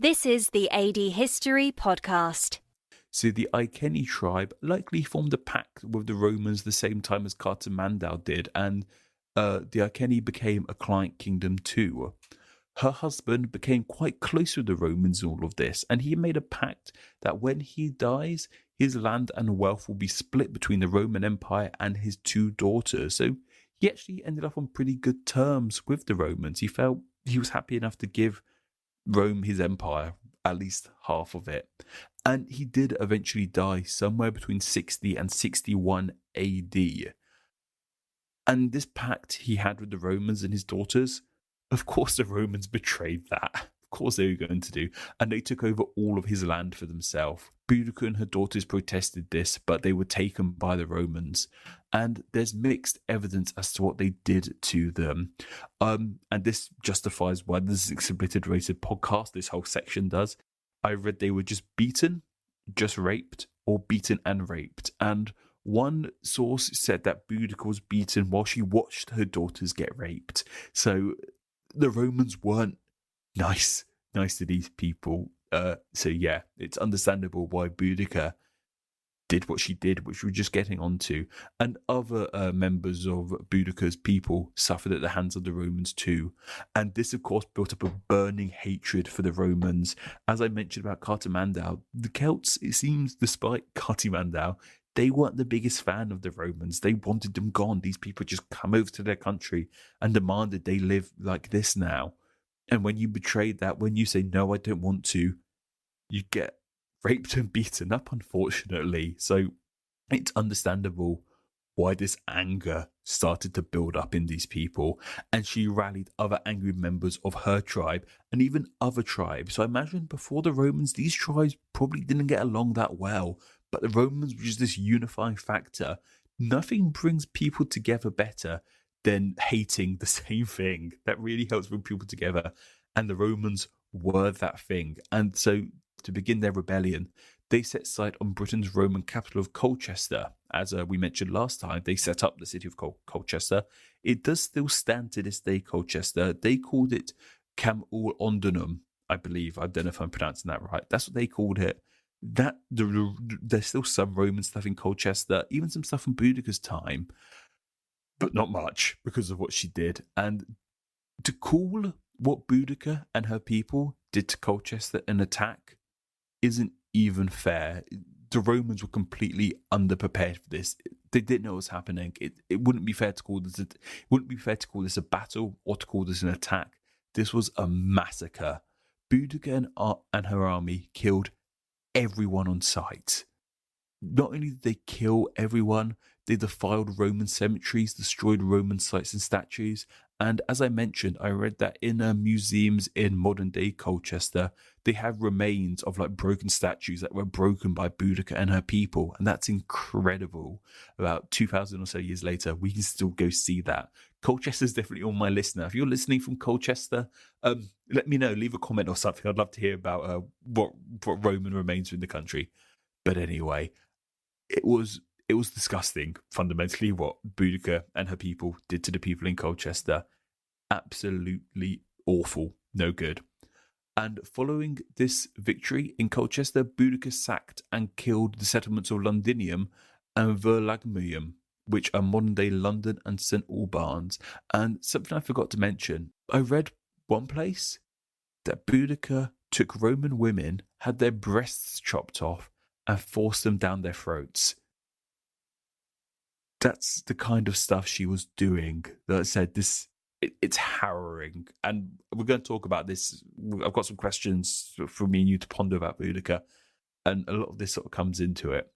This is the AD History Podcast. So the Iceni tribe likely formed a pact with the Romans the same time as Cartamandal did, and the Iceni became a client kingdom too. Her husband became quite close with the Romans in all of this, and he made a pact that when he dies, his land and wealth will be split between the Roman Empire and his two daughters. So he actually ended up on pretty good terms with the Romans. He felt he was happy enough to give Rome his empire, at least half of it. And he did eventually die somewhere between 60 and 61 AD. And this pact he had with the Romans and his daughters, of course the Romans betrayed that. Of course they were going to do. And they took over all of his land for themselves. Boudicca and her daughters protested this, but they were taken by the Romans. And there's mixed evidence as to what they did to them. And this justifies why this is an obliterated podcast, this whole section does. I read they were just beaten, just raped, or beaten and raped. And one source said that Boudicca was beaten while she watched her daughters get raped. So the Romans weren't nice to these people. So yeah, it's understandable why Boudicca did what she did, which we're just getting onto. And other members of Boudicca's people suffered at the hands of the Romans too. And this, of course, built up a burning hatred for the Romans. As I mentioned about Cartamandal, the Celts, it seems, despite Cartamandal, they weren't the biggest fan of the Romans. They wanted them gone. These people just come over to their country and demanded they live like this now. And when you betray that, when you say, no, I don't want to, you get raped and beaten up, unfortunately. So it's understandable why this anger started to build up in these people. And she rallied other angry members of her tribe and even other tribes. So I imagine before the Romans, these tribes probably didn't get along that well. But the Romans were just this unifying factor. Nothing brings people together better than hating the same thing. That really helps bring people together. And the Romans were that thing. And so to begin their rebellion, they set sight on Britain's Roman capital of Colchester. As we mentioned last time, they set up the city of Colchester. It does still stand to this day, Colchester. They called it Camul Ondunum, I believe. I don't know if I'm pronouncing that right. That's what they called it. There's still some Roman stuff in Colchester, even some stuff from Boudicca's time, but not much because of what she did. And to call what Boudicca and her people did to Colchester an attack isn't even fair. The Romans were completely underprepared for this. They didn't know what was happening. It wouldn't be fair to call this. It wouldn't be fair to call this a battle or to call this an attack. This was a massacre. Boudicca and her army killed everyone on sight. Not only did they kill everyone, they defiled Roman cemeteries, destroyed Roman sites and statues. And as I mentioned, I read that in museums in modern day Colchester, they have remains of like broken statues that were broken by Boudicca and her people. And that's incredible. About 2,000 or so years later, we can still go see that. Colchester's definitely on my list now. If you're listening from Colchester, let me know, leave a comment or something. I'd love to hear about what Roman remains are in the country. But anyway, it was disgusting, fundamentally, what Boudicca and her people did to the people in Colchester. Absolutely awful. No good. And following this victory in Colchester, Boudicca sacked and killed the settlements of Londinium and Verlagmium, which are modern-day London and St. Albans. And something I forgot to mention, I read one place that Boudicca took Roman women, had their breasts chopped off, and forced them down their throats. That's the kind of stuff she was doing. That I said, it's harrowing. And we're going to talk about this. I've got some questions for me and you to ponder about Boudicca. And a lot of this sort of comes into it.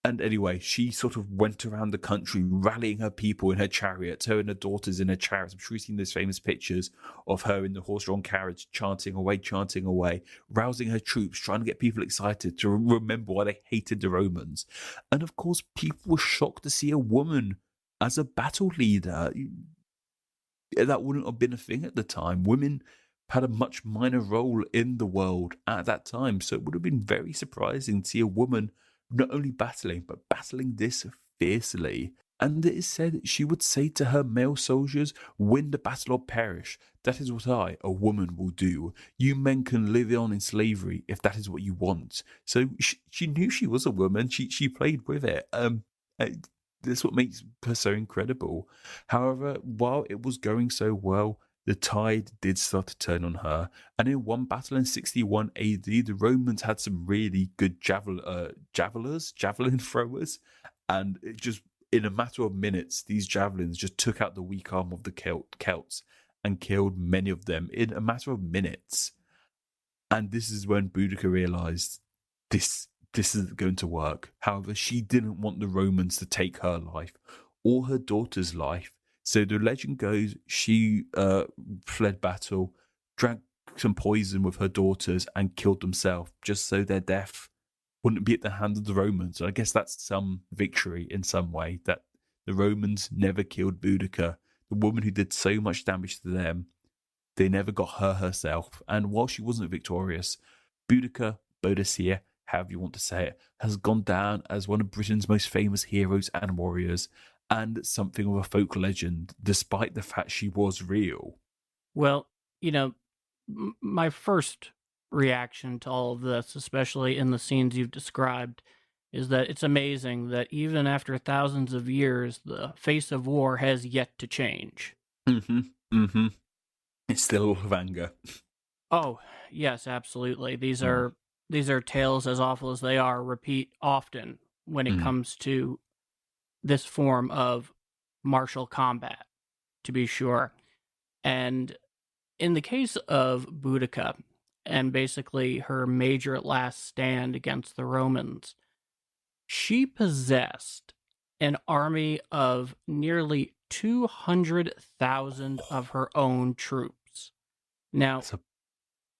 And anyway, she sort of went around the country rallying her people in her chariots, her and her daughters in her chariots. I'm sure you've seen those famous pictures of her in the horse-drawn carriage, chanting away, rousing her troops, trying to get people excited to remember why they hated the Romans. And of course, people were shocked to see a woman as a battle leader. That wouldn't have been a thing at the time. Women had a much minor role in the world at that time. So it would have been very surprising to see a woman not only battling, but battling this fiercely. And it is said she would say to her male soldiers, "Win the battle or perish. That is what I, a woman, will do. You men can live on in slavery if that is what you want." So she knew she was a woman. She played with it. That's what makes her so incredible. However, while it was going so well, the tide did start to turn on her. And in one battle in 61 AD, the Romans had some really good javelin throwers. And it just, in a matter of minutes, these javelins just took out the weak arm of the Celts and killed many of them in a matter of minutes. And this is when Boudica realized this isn't going to work. However, she didn't want the Romans to take her life or her daughter's life. So the legend goes she fled battle, drank some poison with her daughters, and killed themselves just so their death wouldn't be at the hand of the Romans. So I guess that's some victory in some way, that the Romans never killed Boudica, the woman who did so much damage to them. They never got her herself. And while she wasn't victorious, Boudicca, however you want to say it, has gone down as one of Britain's most famous heroes and warriors, and something of a folk legend, despite the fact she was real. Well, my first reaction to all of this, especially in the scenes you've described, is that it's amazing that even after thousands of years, the face of war has yet to change. It's still all of anger. Oh, yes, absolutely. These are tales, as awful as they are, repeat often when it comes to this form of martial combat, to be sure. And in the case of Boudica, and basically her major last stand against the Romans, she possessed an army of nearly 200,000 of her own troops. Now,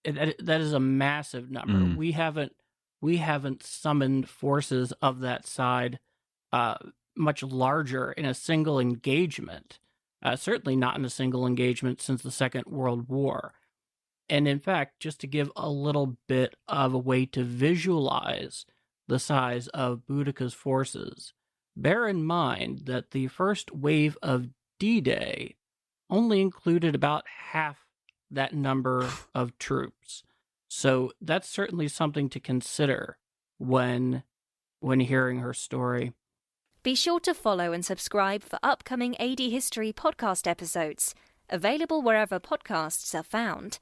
that is a massive number. We haven't summoned forces of that side much larger in a single engagement. Certainly not in a single engagement since the Second World War. And in fact, just to give a little bit of a way to visualize the size of Boudica's forces, bear in mind that the first wave of D-Day only included about half that number of troops. So that's certainly something to consider when hearing her story. Be sure to follow and subscribe for upcoming AD History podcast episodes, available wherever podcasts are found.